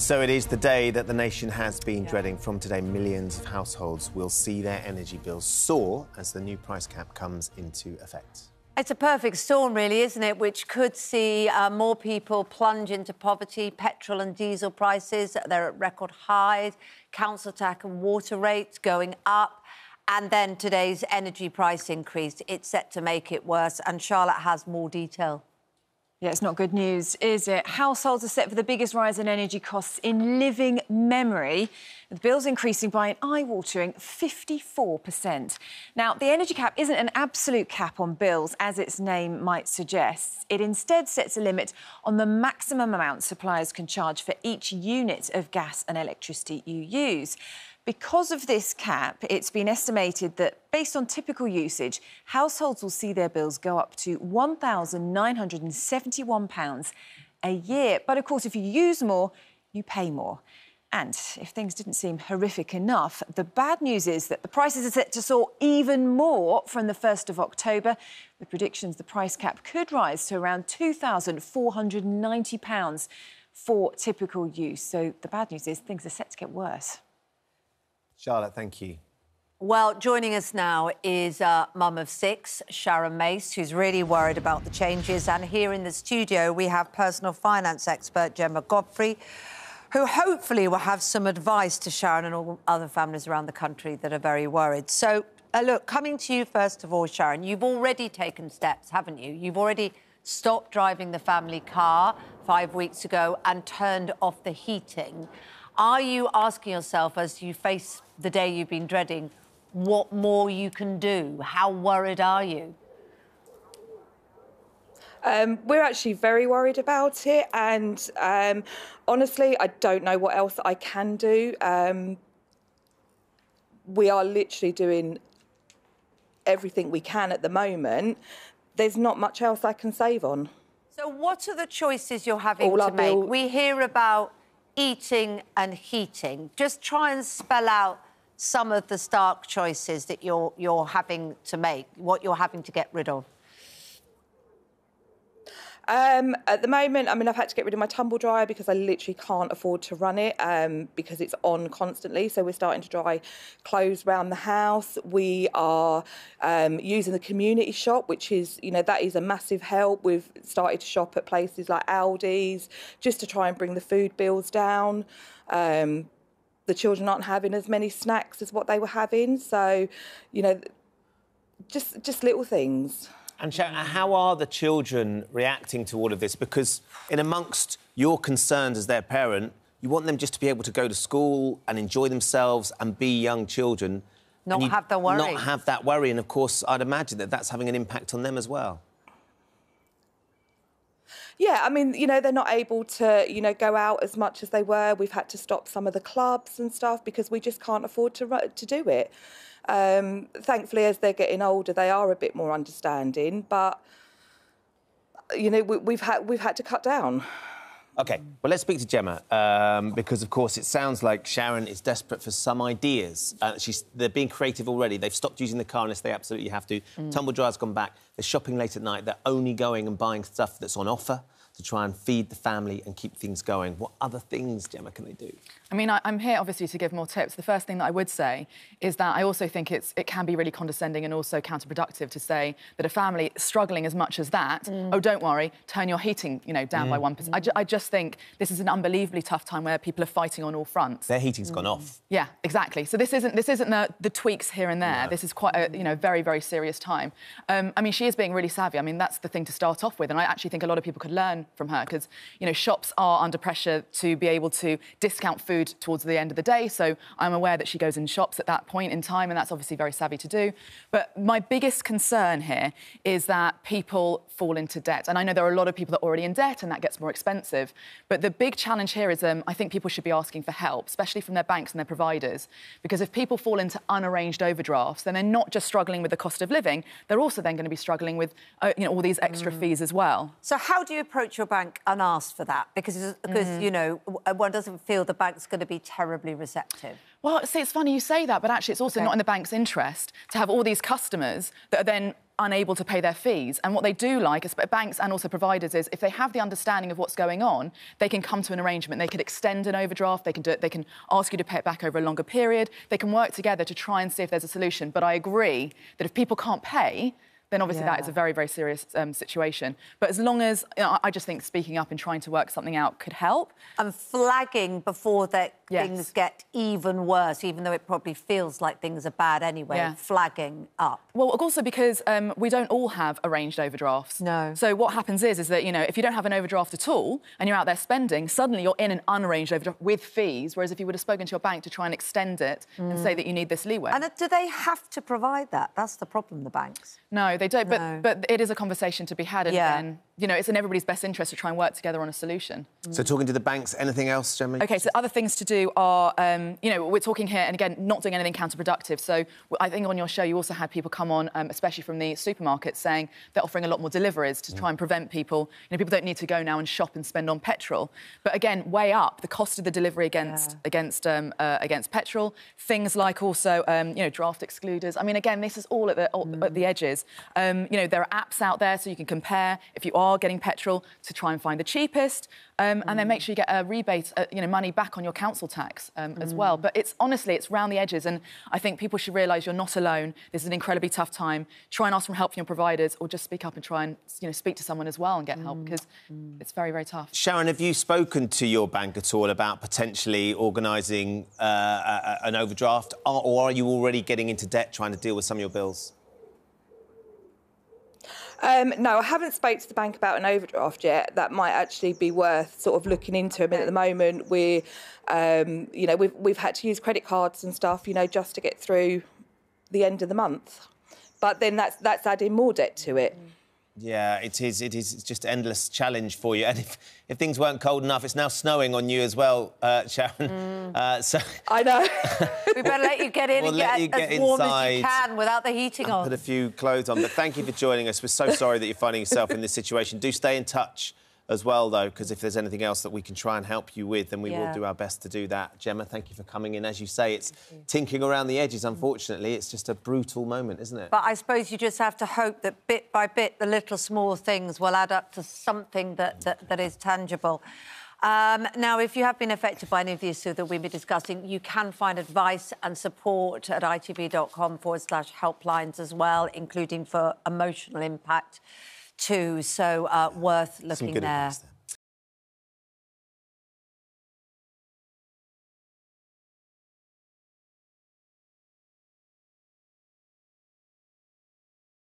So it is the day that the nation has been dreading. From today, millions of households will see their energy bills soar as the new price cap comes into effect. It's a perfect storm, really, isn't it? Which could see more people plunge into poverty. Petrol and diesel prices, they're at record highs. Council tax and water rates going up. And then today's energy price increase, it's set to make it worse. And Charlotte has more detail. Yeah, it's not good news, is it? Households are set for the biggest rise in energy costs in living memory, with bills increasing by an eye-watering 54%. Now, the energy cap isn't an absolute cap on bills, as its name might suggest. It instead sets a limit on the maximum amount suppliers can charge for each unit of gas and electricity you use. Because of this cap, it's been estimated that, based on typical usage, households will see their bills go up to £1,971 a year. But, of course, if you use more, you pay more. And if things didn't seem horrific enough, the bad news is that the prices are set to soar even more from the 1st of October. With predictions, the price cap could rise to around £2,490 for typical use. So the bad news is things are set to get worse. Charlotte, thank you. Well, joining us now is mum of 6, Sharon Mace, who's really worried about the changes. And here in the studio, we have personal finance expert Gemma Godfrey, who hopefully will have some advice to Sharon and all other families around the country that are very worried. So, look, coming to you first of all, Sharon, you've already taken steps, haven't you? You've already stopped driving the family car 5 weeks ago and turned off the heating. Are you asking yourself, as you face the day you've been dreading, what more you can do? How worried are you? We're actually very worried about it, and honestly, I don't know what else I can do. We are literally doing everything we can at the moment. There's not much else I can save on. So what are the choices you're having to make? We hear about eating and heating. Just try and spell out some of the stark choices that you're having to make, what you're having to get rid of. At the moment, I mean, I've had to get rid of my tumble dryer because I literally can't afford to run it because it's on constantly. So we're starting to dry clothes around the house. We are using the community shop, which is, you know, that is a massive help. We've started to shop at places like Aldi's just to try and bring the food bills down. The children aren't having as many snacks as what they were having. So, you know, just little things. And Sharon, how are the children reacting to all of this? Because in amongst your concerns as their parent, you want them just to be able to go to school and enjoy themselves and be young children. Not have the worry. Not have that worry. And, of course, I'd imagine that that's having an impact on them as well. Yeah, I mean, you know, they're not able to, you know, go out as much as they were. We've had to stop some of the clubs and stuff because we just can't afford to do it. Thankfully, as they're getting older, they are a bit more understanding. But, you know, we've had to cut down. OK, well, let's speak to Gemma, because, of course, it sounds like Sharon is desperate for some ideas. They're being creative already. They've stopped using the car unless they absolutely have to. Tumble dryer's gone back. They're shopping late at night. They're only going and buying stuff that's on offer to try and feed the family and keep things going. What other things, Gemma, can they do? I mean, I'm here, obviously, to give more tips. The first thing that I would say is that I also think it can be really condescending and also counterproductive to say that a family struggling as much as that, oh, don't worry, turn your heating, you know, down by 1%. I just think this is an unbelievably tough time where people are fighting on all fronts. Their heating's gone off. Yeah, exactly. So this isn't the tweaks here and there. No. This is quite a, you know, very, very serious time. I mean, she is being really savvy. I mean, that's the thing to start off with. And I actually think a lot of people could learn from her because, you know, shops are under pressure to be able to discount food towards the end of the day. So I'm aware that she goes and shops at that point in time, and that's obviously very savvy to do. But my biggest concern here is that people fall into debt. And I know there are a lot of people that are already in debt and that gets more expensive. But the big challenge here is I think people should be asking for help, especially from their banks and their providers. Because if people fall into unarranged overdrafts, then they're not just struggling with the cost of living, they're also then going to be struggling with you know, all these extra fees as well. So how do you approach your bank and ask for that? Because you know, one doesn't feel the bank's going to be terribly receptive. Well, see, it's funny you say that, but actually it's also not in the bank's interest to have all these customers that are then unable to pay their fees. And what they do like, is banks and also providers, is if they have the understanding of what's going on, they can come to an arrangement. They could extend an overdraft, they can do it, they can ask you to pay it back over a longer period. They can work together to try and see if there's a solution. But I agree that if people can't pay, then obviously that is a very, very serious situation. But as long as, I just think speaking up and trying to work something out could help. And flagging before things get even worse, even though it probably feels like things are bad anyway, flagging up. Well, also because we don't all have arranged overdrafts. No. So what happens is that, if you don't have an overdraft at all and you're out there spending, suddenly you're in an unarranged overdraft with fees, whereas if you would have spoken to your bank to try and extend it and say that you need this leeway. And do they have to provide that? That's the problem, the banks. No, they don't, but it is a conversation to be had, and it's in everybody's best interest to try and work together on a solution. So talking to the banks, anything else, Gemma? OK, so other things to do are, we're talking here, and again, not doing anything counterproductive. So I think on your show you also had people come on, especially from the supermarkets, saying they're offering a lot more deliveries to try and prevent people. People don't need to go now and shop and spend on petrol. But again, weigh up the cost of the delivery against petrol. Things like also, draft excluders. I mean, again, this is all at the edges. There are apps out there so you can compare if you are getting petrol to try and find the cheapest, and then make sure you get a rebate, money back on your council tax as well. But it's round the edges, and I think people should realise you're not alone. This is an incredibly tough time. Try and ask for help from your providers, or just speak up and try and speak to someone as well and get help, because it's very, very tough. Sharon, have you spoken to your bank at all about potentially organising an overdraft, or are you already getting into debt trying to deal with some of your bills? No, I haven't spoke to the bank about an overdraft yet. That might actually be worth sort of looking into. I mean, at the moment, we've had to use credit cards and stuff, just to get through the end of the month. But then that's adding more debt to it. Yeah, it is. It's just an endless challenge for you. And if things weren't cold enough, it's now snowing on you as well, Sharon. So I know. We better let you get in and get as warm as you can without the heating on. Put a few clothes on. But thank you for joining us. We're so sorry that you're finding yourself in this situation. Do stay in touch as well, though, because if there's anything else that we can try and help you with, then we will do our best to do that. Gemma, thank you for coming in. As you say, it's tinkering around the edges, unfortunately. It's just a brutal moment, isn't it? But I suppose you just have to hope that bit by bit, the little small things will add up to something that is tangible. Now, if you have been affected by any of the issues that we've been discussing, you can find advice and support at itv.com/helplines as well, including for emotional impact too. So worth looking there.